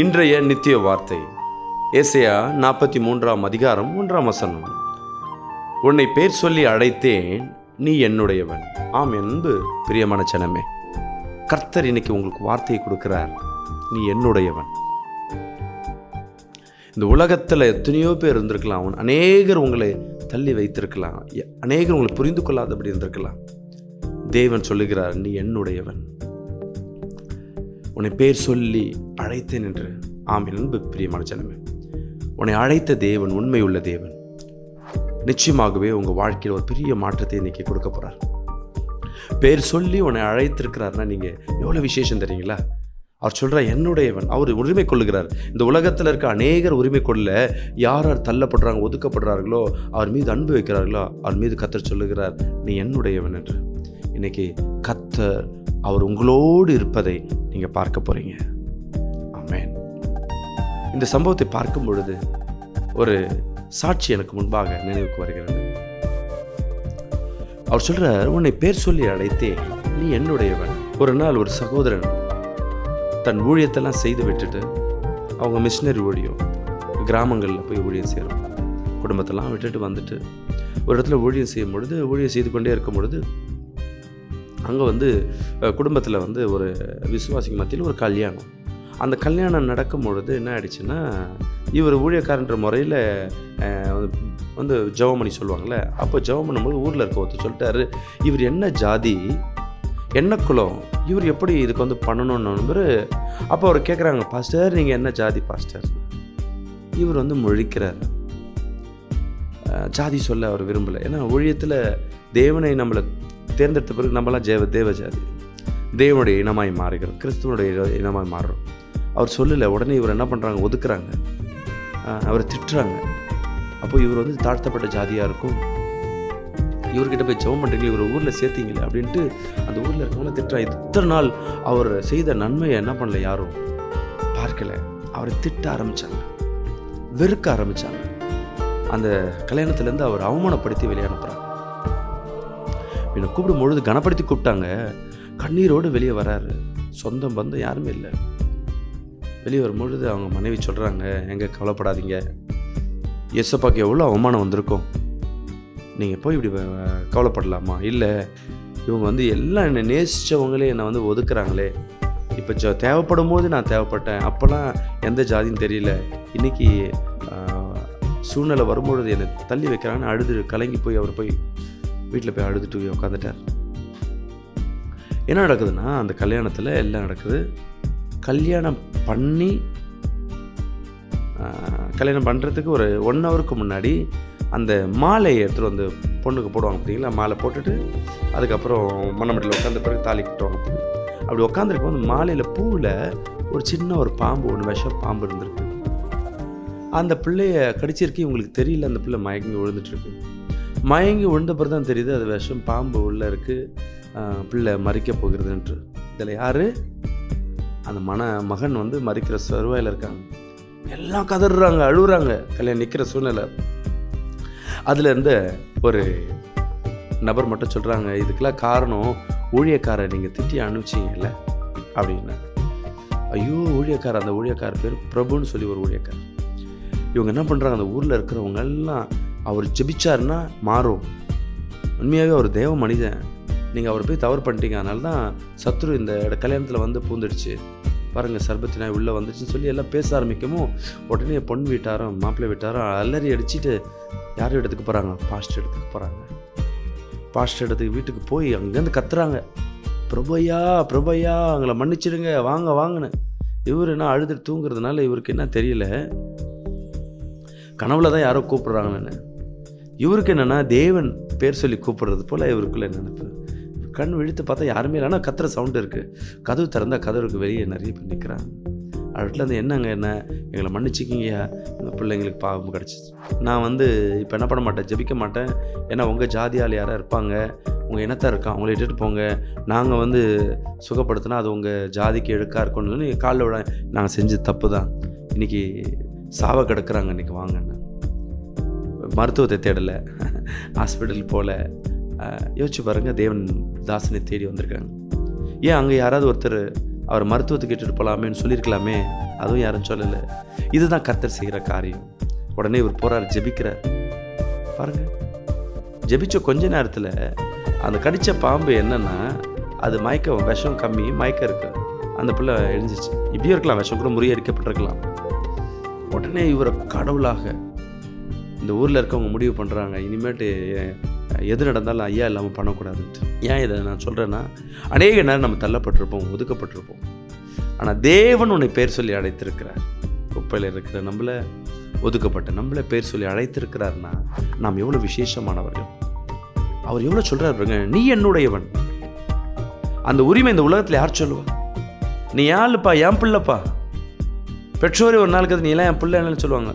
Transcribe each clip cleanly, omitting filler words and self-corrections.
இன்றைய நித்திய வார்த்தை ஏசாயா 43 அதிகாரம் 1 உன்னை பேர் சொல்லி அழைத்தேன், நீ என்னுடையவன். ஆம் அன்பு பிரியமான ஜனமே, கர்த்தர் இன்னைக்கு உங்களுக்கு வார்த்தையை கொடுக்கிறார். நீ என்னுடையவன். இந்த உலகத்தில் எத்தனையோ பேர் இருந்திருக்கலாம், அநேகர் உங்களை தள்ளி வைத்திருக்கலாம், அநேகர் உங்களை புரிந்து கொள்ளாதபடி இருந்திருக்கலாம். தேவன் சொல்லுகிறார், நீ என்னுடையவன். உன்னை பேர் சொல்லி அழைத்தேன் என்று. ஆம் அன்பு பிரியமான ஜனமே, உன்னை அழைத்த தேவன் உண்மை உள்ள தேவன். நிச்சயமாகவே உங்கள் வாழ்க்கையில் ஒரு பெரிய மாற்றத்தை இன்னைக்கு கொடுக்க போகிறார். பேர் சொல்லி உன்னை அழைத்திருக்கிறார்னா நீங்கள் எவ்வளோ விசேஷம் தெரியுங்களா? அவர் சொல்கிறார், என்னுடையவன். அவர் உரிமை கொள்ளுகிறார். இந்த உலகத்தில் இருக்க அநேகர் உரிமை கொள்ள யார் யார் தள்ளப்படுறாங்க, ஒதுக்கப்படுறார்களோ, அவர் மீது அன்பு வைக்கிறார்களோ, அவர் மீது கர்த்தர் சொல்லுகிறார், நீ என்னுடையவன் என்று. இன்னைக்கு கர்த்தர் அவர் உங்களோடு இருப்பதை நீங்கள் பார்க்க போகிறீங்க. ஆமென். இந்த சம்பவத்தை பார்க்கும் பொழுது ஒரு சாட்சி எனக்கு முன்பாக நினைவுக்கு வருகிறது. அவர் சொல்கிறார், உன்னை பேர் சொல்லி அழைத்தேன், நீ என்னுடையவன். ஒரு நாள் ஒரு சகோதரன் தன் ஊழியத்தெல்லாம் செய்து விட்டுட்டு, அவங்க மிஷினரி ஊழியம், கிராமங்களில் போய் ஊழியம் செய்கிறோம், குடும்பத்தெல்லாம் விட்டுட்டு வந்துட்டு ஒரு இடத்துல ஊழியம் செய்யும் பொழுது, ஊழியம் செய்து கொண்டே இருக்கும் பொழுது, அங்கே குடும்பத்தில் ஒரு விசுவாசிக்கு மத்தியில் ஒரு கல்யாணம். அந்த கல்யாணம் நடக்கும் பொழுது என்ன ஆயிடுச்சுன்னா, இவர் ஊழியக்காரன்ற முறையில் ஜெபம் பண்ணி சொல்லுவாங்கள்ல, அப்போ ஜெபம் பண்ணும்போது ஊரில் இருக்க ஒருத்தர் சொல்லிட்டாரு, இவர் என்ன ஜாதி, என்ன குலம், இவர் எப்படி இதுக்கு பண்ணணும்னு. அப்போ அவர் கேட்குறாங்க, பாஸ்டர் நீங்கள் என்ன ஜாதி பாஸ்டர்? இவர் முழிக்கிறார். ஜாதி சொல்ல அவர் விரும்பலை. ஏன்னா ஊழியத்தில் தேவனை நம்மளை தேர்ந்தெடுத்த பிறகு நம்மளாம் தேவ ஜாதி, தேவனுடைய இனமாய் மாறுகிறோம், கிறிஸ்துவனுடைய இனமாய் மாறுறோம். அவர் சொல்லலை. உடனே இவர் என்ன பண்ணுறாங்க, ஒதுக்குறாங்க, அவரை திட்டுறாங்க. அப்போ இவர் தாழ்த்தப்பட்ட ஜாதியாக இருக்கும், இவர்கிட்ட போய் ஜெபம் பண்ணுறீங்க, இவர் ஊரில் சேர்த்தீங்களே அப்படின்ட்டு அந்த ஊரில் இருக்கவங்கள திட்டுறாங்க. இத்தனை நாள் அவர் செய்த நன்மையை என்ன பண்ணல, யாரும் பார்க்கலை. அவரை திட்ட ஆரம்பித்தாங்க, வெறுக்க ஆரம்பித்தாங்க. அந்த கல்யாணத்துலேருந்து அவர் அவமானப்படுத்தி வெளியே அனுப்புகிறாங்க. என்னை கூப்பிடும் பொழுது கனப்படுத்தி கூப்பிட்டாங்க. கண்ணீரோடு வெளியே வராரு. சொந்தம் பந்தம் யாருமே இல்லை. வெளியே வரும்பொழுது அவங்க மனைவி சொல்கிறாங்க, எங்கே கவலைப்படாதீங்க, ஏசப்பாக்கு எவ்வளோ அவமானம் வந்திருக்கும், நீங்கள் போய் இப்படி கவலைப்படலாமா? இல்லை, இவங்க எல்லாம் என்னை நேசித்தவங்களே என்னை ஒதுக்குறாங்களே. இப்போ தேவைப்படும் போது நான் தேவைப்பட்டேன், அப்போல்லாம் எந்த ஜாதின்னு தெரியல, இன்றைக்கி சூழ்நிலை வரும்பொழுது என்னை தள்ளி வைக்கிறாங்கன்னு அழுது கலங்கி போய் அவர் போய் வீட்டில் போய் அழுதுட்டு உட்காந்துட்டார். என்ன நடக்குதுன்னா, அந்த கல்யாணத்தில் எல்லாம் நடக்குது. கல்யாணம் பண்ணுறதுக்கு ஒரு 1 ஹவருக்கு முன்னாடி அந்த மாலையை எடுத்துகிட்டு பொண்ணுக்கு போடுவாங்க பார்த்தீங்களா. மாலை போட்டுட்டு அதுக்கப்புறம் மணமடியில் உட்காந்த பிறகு தாலி கட்டுவாங்க. அப்படி உட்காந்துருக்கும் மாலையில் பூவில் ஒரு சின்ன ஒரு பாம்பு, விஷ பாம்பு இருந்திருக்கு. அந்த பிள்ளைய கடிச்சிருக்கு. இவங்களுக்கு தெரியல, அந்த பிள்ளை மயங்கி விழுந்துட்டுருக்கு. மயங்கி விழுந்த பிறகு தான் தெரியுது அது விஷம் பாம்பு உள்ளே இருக்குது, பிள்ளை மறிக்க போகிறதுன்ட்டு. இதில் யார்? அந்த மகன் மறிக்கிற சருவாயில் இருக்காங்க. எல்லாம் கதறாங்க, அழுகுறாங்க. கல்யாணம் நிற்கிற சூழ்நிலை. அதில் இருந்த ஒரு நபர் மட்டும் சொல்கிறாங்க, இதுக்கெல்லாம் காரணம் ஊழியக்காரை நீங்கள் திட்டி அனுப்பிச்சிங்கல்ல அப்படின்னு. ஐயோ, ஊழியக்காரர், அந்த ஊழியக்கார பேர் பிரபுன்னு சொல்லி ஒரு ஊழியக்காரர். இவங்க என்ன பண்ணுறாங்க, அந்த ஊரில் இருக்கிறவங்க எல்லாம் அவர் ஜெபிச்சாருன்னா மாறும், உண்மையாகவே அவர் தேவ மனிதன், நீங்கள் அவர் போய் தவறு பண்ணிட்டீங்க, அதனால தான் சத்ரு இந்த கல்யாணத்தில் பூந்துடுச்சு பாருங்கள், சர்பத்தினா உள்ளே வந்துச்சுன்னு சொல்லி எல்லாம் பேச ஆரம்பிக்கவும், உடனே பொண்ணு வீட்டாரும் மாப்பிள்ளை வீட்டாரும் அலறி அடிச்சுட்டு யாரும் இடத்துக்கு போகிறாங்க, பாஸ்டர் இடத்துக்கு போகிறாங்க. பாஸ்டர் இடத்துக்கு வீட்டுக்கு போய் அங்கேருந்து கத்துறாங்க, பிரபையா பிரபையா அவங்கள மன்னிச்சிடுங்க, வாங்க வாங்கன்னு. இவர் என்ன அழுதுட்டு தூங்குறதுனால இவருக்கு என்ன தெரியல, கனவுல தான் யாரோ கூப்பிட்றாங்கன்னு. இவருக்கு என்னென்னா தேவன் பேர் சொல்லி கூப்பிடுறது போல் இவருக்குள்ள நினைப்பு. கண் விழித்து பார்த்தா யாருமே இல்லை, ஆனால் கத்துற சவுண்டு இருக்குது. கதவு திறந்தால் கதவுக்கு வெளியே நிறைய பேர் நிற்கிறாங்க. வீட்டில் என்னங்க, என்ன எங்களை மன்னிச்சிக்கிங்கய்யா, எங்கள் பிள்ளைங்களுக்கு பாவம் கிடச்சிச்சு. நான் இப்போ என்ன பண்ண மாட்டேன், ஜெபிக்க மாட்டேன், ஏன்னா உங்கள் ஜாதியால் யாராக இருப்பாங்க, உங்கள் இனத்தான் இருக்கா, அவங்கள இட்டுட்டு போங்க, நாங்கள் சுகப்படுத்தினா அது உங்கள் ஜாதிக்கு எடுக்காக இருக்கணும்னு சொல்லி காலில் விட, நாங்கள் செஞ்ச தப்பு தான், இன்றைக்கி சாவ கிடக்குறாங்க, இன்றைக்கி வாங்கன்னு. மருத்துவத்தை தேடலை, ஹாஸ்பிட்டல் போல். யோசிச்சு பாருங்கள், தேவன் தாசனை தேடி வந்திருக்காங்க. ஏன் அங்கே யாராவது ஒருத்தர் அவர் மருத்துவத்துக்கு கேட்டுட்டு போகலாமேன்னு சொல்லியிருக்கலாமே, அதுவும் யாரும் சொல்லலை. இதுதான் கர்த்தர் செய்கிற காரியம். உடனே இவர் போகிறார், ஜெபிக்கிறார். பாருங்கள், ஜெபிச்ச கொஞ்ச நேரத்தில் அந்த கடித்த பாம்பு என்னென்னா, அது மயக்கம், விஷம் கம்மி, மயக்கம் இருக்குது. அந்த பிள்ளை எழுந்துச்சு. இப்படியும் இருக்கலாம், விஷம் கூட முறியடிக்கப்பட்டிருக்கலாம். உடனே இவரை கடவுளாக இந்த ஊரில் இருக்கவங்க முடிவு பண்ணுறாங்க, இனிமேட்டு எது நடந்தாலும் ஐயா இல்லாமல் பண்ணக்கூடாதுன்ட்டு. ஏன் இதை நான் சொல்கிறேன்னா, அநேக நேரம் நம்ம தள்ளப்பட்டிருப்போம், ஒதுக்கப்பட்டிருப்போம். ஆனால் தேவன் உன்னை பேர் சொல்லி அழைத்திருக்கிறார். குப்பையில் இருக்கிற நம்மளை, ஒதுக்கப்பட்ட நம்மளை பேர் சொல்லி அழைத்திருக்கிறார்னா நாம் எவ்வளோ விசேஷமானவர்கள். அவர் எவ்வளோ சொல்கிறார் பாருங்க, நீ என்னுடையவன். அந்த உரிமை இந்த உலகத்தில் யார் சொல்லுவா? நீ யாருப்பா? என் பிள்ளைப்பா. பெற்றோரே ஒரு நாளுக்கு அது நீ எல்லாம் என் பிள்ளை என்னன்னு சொல்லுவாங்க.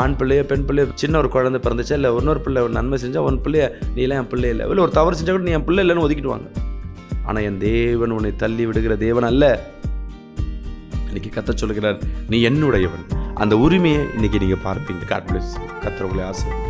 ஆண் பிள்ளையோ பெண் பிள்ளையோ, சின்ன ஒரு குழந்தை பிறந்துச்சா, இல்லை இன்னொரு பிள்ளை ஒரு நன்மை செஞ்சால் உன் பிள்ளைய நீ எல்லாம் என் பிள்ளை இல்லை, இல்லை ஒரு தவறு செஞ்சால் கூட நீ என் பிள்ளை இல்லைன்னு ஒதுக்கிடுவாங்க. ஆனால் என் தேவன் உன்னை தள்ளி விடுகிற தேவன் அல்ல. இன்னைக்கு கர்த்தர் சொல்லுகிறார், நீ என்னுடையவன். அந்த உரிமையை இன்னைக்கு நீங்கள் பார்ப்பீங்க. God bless. கர்த்தர் உங்களை ஆசீர்வதிப்பார்.